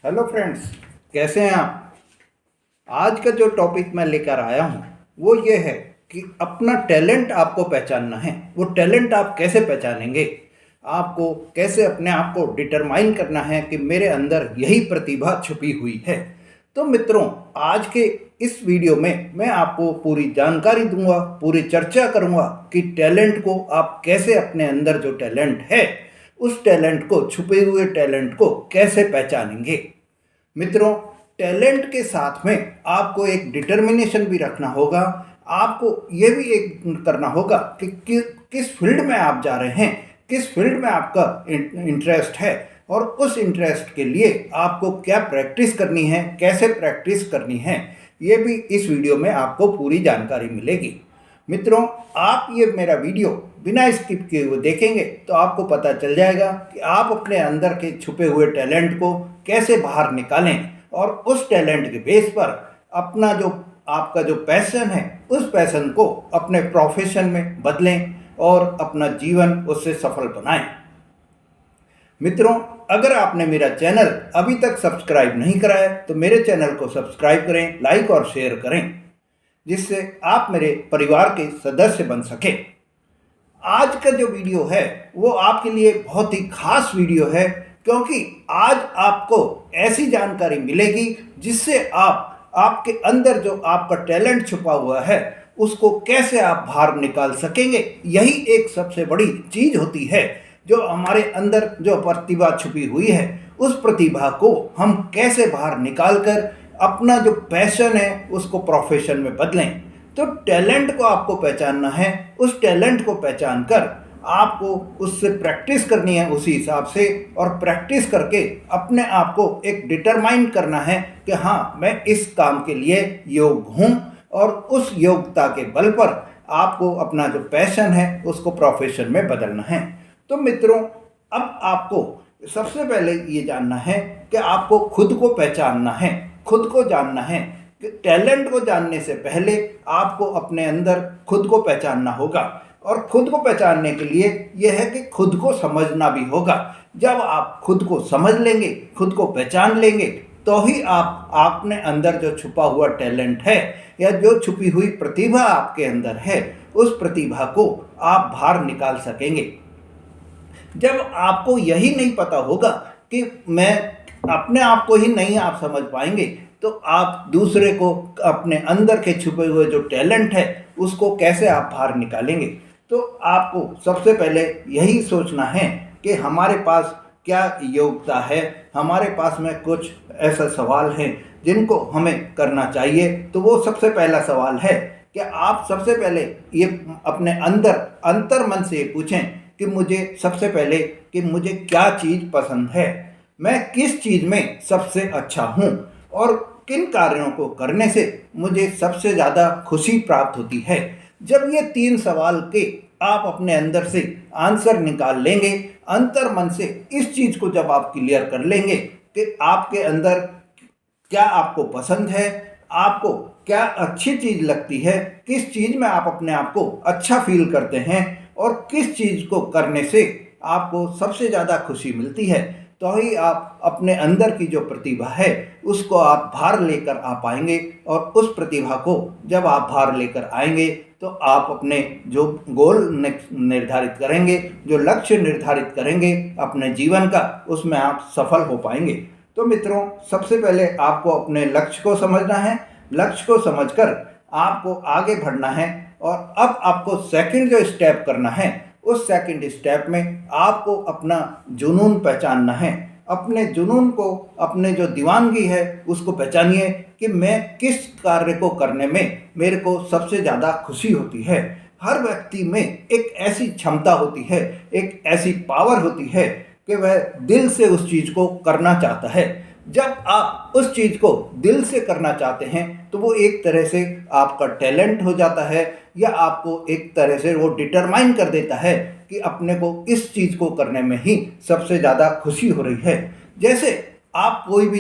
Hello friends, कैसे हैं आप। आज का जो टॉपिक मैं लेकर आया हूँ वो ये है कि अपना टैलेंट आपको पहचानना है। वो टैलेंट आप कैसे पहचानेंगे, आपको कैसे अपने आप को डिटरमाइन करना है कि मेरे अंदर यही प्रतिभा छुपी हुई है। तो मित्रों, आज के इस वीडियो में मैं आपको पूरी जानकारी दूंगा, पूरी चर्चा करूंगा कि टैलेंट को आप कैसे, अपने अंदर जो टैलेंट है उस टैलेंट को, छुपे हुए टैलेंट को कैसे पहचानेंगे। मित्रों, टैलेंट के साथ में आपको एक डिटर्मिनेशन भी रखना होगा। आपको ये भी एक करना होगा कि किस फील्ड में आप जा रहे हैं, किस फील्ड में आपका इंटरेस्ट है, और उस इंटरेस्ट के लिए आपको क्या प्रैक्टिस करनी है, कैसे प्रैक्टिस करनी है, ये भी इस वीडियो में आपको पूरी जानकारी मिलेगी। मित्रों, आप ये मेरा वीडियो बिना स्किप किए हुए देखेंगे तो आपको पता चल जाएगा कि आप अपने अंदर के छुपे हुए टैलेंट को कैसे बाहर निकालें और उस टैलेंट के बेस पर अपना जो, आपका जो पैशन है उस पैशन को अपने प्रोफेशन में बदलें और अपना जीवन उससे सफल बनाएं। मित्रों, अगर आपने मेरा चैनल अभी तक सब्सक्राइब नहीं करा है तो मेरे चैनल को सब्सक्राइब करें, लाइक और शेयर करें, जिससे आप मेरे परिवार के सदस्य बन सके। आज का जो वीडियो है वो आपके लिए बहुत ही खास वीडियो है, क्योंकि आज आपको ऐसी जानकारी मिलेगी जिससे आप, आपके अंदर जो आपका टैलेंट छुपा हुआ है उसको कैसे आप बाहर निकाल सकेंगे। यही एक सबसे बड़ी चीज होती है, जो हमारे अंदर जो प्रतिभा छुपी हुई है उस प्रतिभा को हम कैसे बाहर निकाल कर अपना जो पैशन है उसको प्रोफेशन में बदलें। तो टैलेंट को आपको पहचानना है, उस टैलेंट को पहचान कर आपको उससे प्रैक्टिस करनी है उसी हिसाब से, और प्रैक्टिस करके अपने आप को एक डिटरमाइन करना है कि हाँ, मैं इस काम के लिए योग्य हूँ, और उस योग्यता के बल पर आपको अपना जो पैशन है उसको प्रोफेशन में बदलना है। तो मित्रों, अब आपको सबसे पहले ये जानना है कि आपको खुद को पहचानना है, खुद को जानना है। टैलेंट को जानने से पहले आपको अपने अंदर खुद को पहचानना होगा, और खुद को पहचानने के लिए यह है कि खुद को समझना भी होगा। जब आप खुद को समझ लेंगे, खुद को पहचान लेंगे, तो ही आप अपने अंदर जो छुपा हुआ टैलेंट है या जो छुपी हुई प्रतिभा आपके अंदर है उस प्रतिभा को आप बाहर निकाल सकेंगे। जब आपको यही नहीं पता होगा कि मैं अपने आप को ही नहीं आप समझ पाएंगे, तो आप दूसरे को, अपने अंदर के छुपे हुए जो टैलेंट है उसको कैसे आप बाहर निकालेंगे। तो आपको सबसे पहले यही सोचना है कि हमारे पास क्या योग्यता है, हमारे पास में कुछ ऐसा सवाल हैं जिनको हमें करना चाहिए। तो वो सबसे पहला सवाल है कि आप सबसे पहले ये अपने अंदर अंतर मन से पूछें कि मुझे सबसे पहले, कि मुझे क्या चीज़ पसंद है, मैं किस चीज़ में सबसे अच्छा हूँ, और किन कार्यों को करने से मुझे सबसे ज़्यादा खुशी प्राप्त होती है। जब ये 3 सवाल के आप अपने अंदर से आंसर निकाल लेंगे, अंतर मन से इस चीज़ को जब आप क्लियर कर लेंगे कि आपके अंदर क्या आपको पसंद है, आपको क्या अच्छी चीज़ लगती है, किस चीज़ में आप अपने आप को अच्छा फील करते हैं, और किस चीज़ को करने से आपको सबसे ज़्यादा खुशी मिलती है, तो ही आप अपने अंदर की जो प्रतिभा है उसको आप बाहर लेकर आ पाएंगे। और उस प्रतिभा को जब आप बाहर लेकर आएंगे तो आप अपने जो गोल निर्धारित करेंगे, जो लक्ष्य निर्धारित करेंगे अपने जीवन का, उसमें आप सफल हो पाएंगे। तो मित्रों, सबसे पहले आपको अपने लक्ष्य को समझना है, लक्ष्य को समझकर आपको आगे बढ़ना है। और अब आपको सेकंड जो स्टेप करना है, उस सेकंड स्टेप में आपको अपना जुनून पहचानना है। अपने जुनून को, अपने जो दीवानगी है उसको पहचानिए कि मैं किस कार्य को करने में मेरे को सबसे ज़्यादा खुशी होती है। हर व्यक्ति में एक ऐसी क्षमता होती है, एक ऐसी पावर होती है कि वह दिल से उस चीज़ को करना चाहता है। जब आप उस चीज़ को दिल से करना चाहते हैं तो वो एक तरह से आपका टैलेंट हो जाता है, या आपको एक तरह से वो डिटरमाइन कर देता है कि अपने को इस चीज़ को करने में ही सबसे ज़्यादा खुशी हो रही है। जैसे आप कोई भी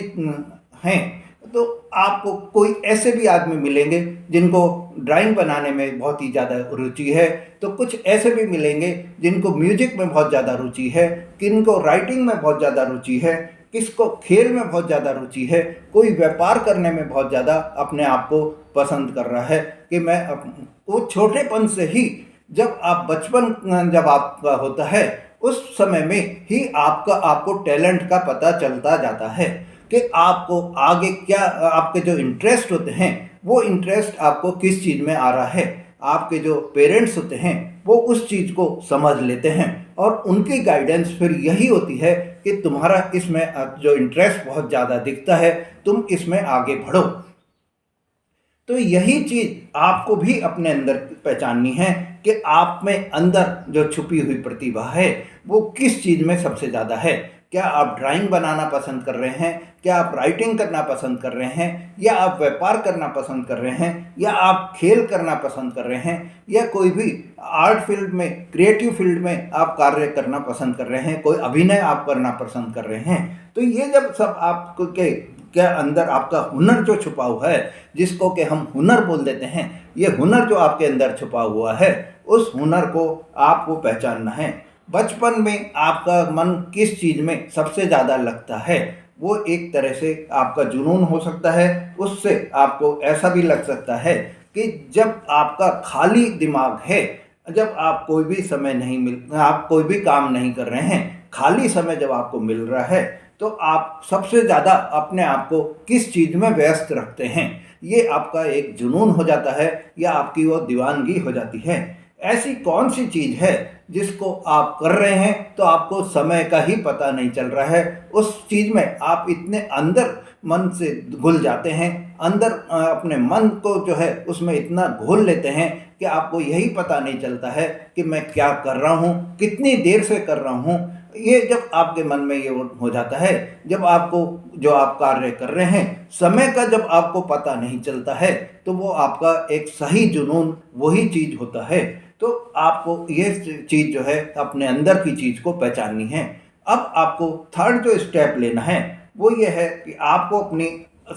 हैं, तो आपको कोई ऐसे भी आदमी मिलेंगे जिनको ड्राइंग बनाने में बहुत ही ज़्यादा रुचि है, तो कुछ ऐसे भी मिलेंगे जिनको म्यूजिक में बहुत ज़्यादा रुचि है, किनको राइटिंग में बहुत ज़्यादा रुचि है, किसको खेल में बहुत ज़्यादा रुचि है, कोई व्यापार करने में बहुत ज़्यादा अपने आप को पसंद कर रहा है कि वो छोटेपन से ही, जब आप बचपन जब आपका होता है उस समय में ही आपको टैलेंट का पता चलता जाता है कि आपको आगे क्या, आपके जो इंटरेस्ट होते हैं वो इंटरेस्ट आपको किस चीज़ में आ रहा है। आपके जो पेरेंट्स होते हैं वो उस चीज़ को समझ लेते हैं और उनकी गाइडेंस फिर यही होती है कि तुम्हारा इसमें जो इंटरेस्ट बहुत ज़्यादा दिखता है, तुम इसमें आगे बढ़ो। तो यही चीज़ आपको भी अपने अंदर पहचाननी है कि आप में अंदर जो छुपी हुई प्रतिभा है वो किस चीज़ में सबसे ज़्यादा है। क्या आप ड्राइंग बनाना पसंद कर रहे हैं, क्या आप राइटिंग करना पसंद कर रहे हैं, या आप व्यापार करना पसंद कर रहे हैं, या आप खेल करना पसंद कर रहे हैं, या कोई भी आर्ट फील्ड में, क्रिएटिव फील्ड में आप कार्य करना पसंद कर रहे हैं, कोई अभिनय आप करना पसंद कर रहे हैं। तो ये जब सब आपको के अंदर आपका हुनर जो छुपा हुआ है, जिसको कि हम हुनर बोल देते हैं, ये हुनर जो आपके अंदर छुपा हुआ है उस हुनर को आपको पहचानना है। बचपन में आपका मन किस चीज़ में सबसे ज़्यादा लगता है, वो एक तरह से आपका जुनून हो सकता है। उससे आपको ऐसा भी लग सकता है कि जब आपका खाली दिमाग है, जब आप कोई भी समय नहीं मिल आप कोई भी काम नहीं कर रहे हैं, खाली समय जब आपको मिल रहा है, तो आप सबसे ज़्यादा अपने आप को किस चीज़ में व्यस्त रखते हैं, ये आपका एक जुनून हो जाता है या आपकी वो दीवानगी हो जाती है। ऐसी कौन सी चीज़ है जिसको आप कर रहे हैं तो आपको समय का ही पता नहीं चल रहा है, उस चीज़ में आप इतने अंदर मन से घुल जाते हैं, अंदर अपने मन को जो है उसमें इतना घोल लेते हैं कि आपको यही पता नहीं चलता है कि मैं क्या कर रहा हूँ, कितनी देर से कर रहा हूँ। ये जब आपके मन में ये हो जाता है, जब आपको जो आप कार्य कर रहे हैं समय का जब आपको पता नहीं चलता है, तो वो आपका एक सही जुनून वही चीज़ होता है। तो आपको ये चीज़ जो है अपने अंदर की चीज़ को पहचाननी है। अब आपको थर्ड जो स्टेप लेना है वो ये है कि आपको अपनी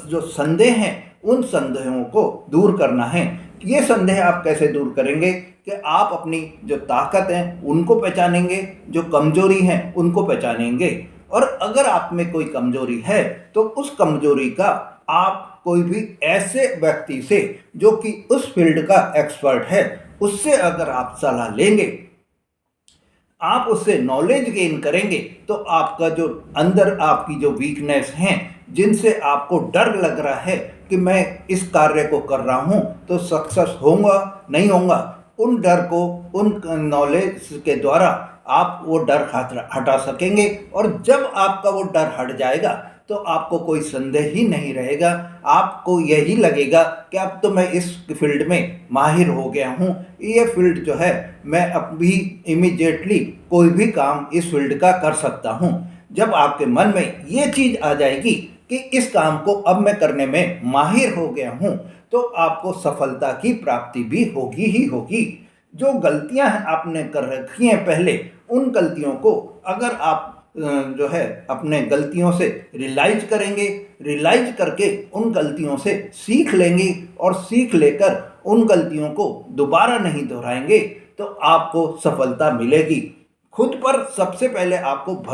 जो संदेह हैं उन संदेहों को दूर करना है। ये संदेह आप कैसे दूर करेंगे कि आप अपनी जो ताकत है उनको पहचानेंगे, जो कमजोरी है उनको पहचानेंगे, और अगर आप में कोई कमजोरी है तो उस कमजोरी का आप कोई भी ऐसे व्यक्ति से जो कि उस फील्ड का एक्सपर्ट है उससे अगर आप सलाह लेंगे, आप उससे नॉलेज गेन करेंगे, तो आपका जो अंदर आपकी जो वीकनेस हैं, जिनसे आपको डर लग रहा है कि मैं इस कार्य को कर रहा हूं तो सक्सेस होऊंगा नहीं होऊंगा, उन डर को उन नॉलेज के द्वारा आप वो डर हटा सकेंगे। और जब आपका वो डर हट जाएगा तो आपको कोई संदेह ही नहीं रहेगा। आपको यही लगेगा कि अब तो मैं इस फील्ड में माहिर हो गया हूँ, ये फील्ड जो है मैं अब भी इमीडिएटली कोई भी काम इस फील्ड का कर सकता हूँ। जब आपके मन में ये चीज़ आ जाएगी कि इस काम को अब मैं करने में माहिर हो गया हूँ, तो आपको सफलता की प्राप्ति भी होगी ही होगी। जो गलतियां आपने कर रखी हैं पहले, उन गलतियों को अगर आप जो है अपने गलतियों से रियलाइज करेंगे, रियलाइज करके उन गलतियों से सीख लेंगे और सीख लेकर उन गलतियों को दोबारा नहीं दोहराएंगे, तो आपको सफलता मिलेगी। खुद पर सबसे पहले आपको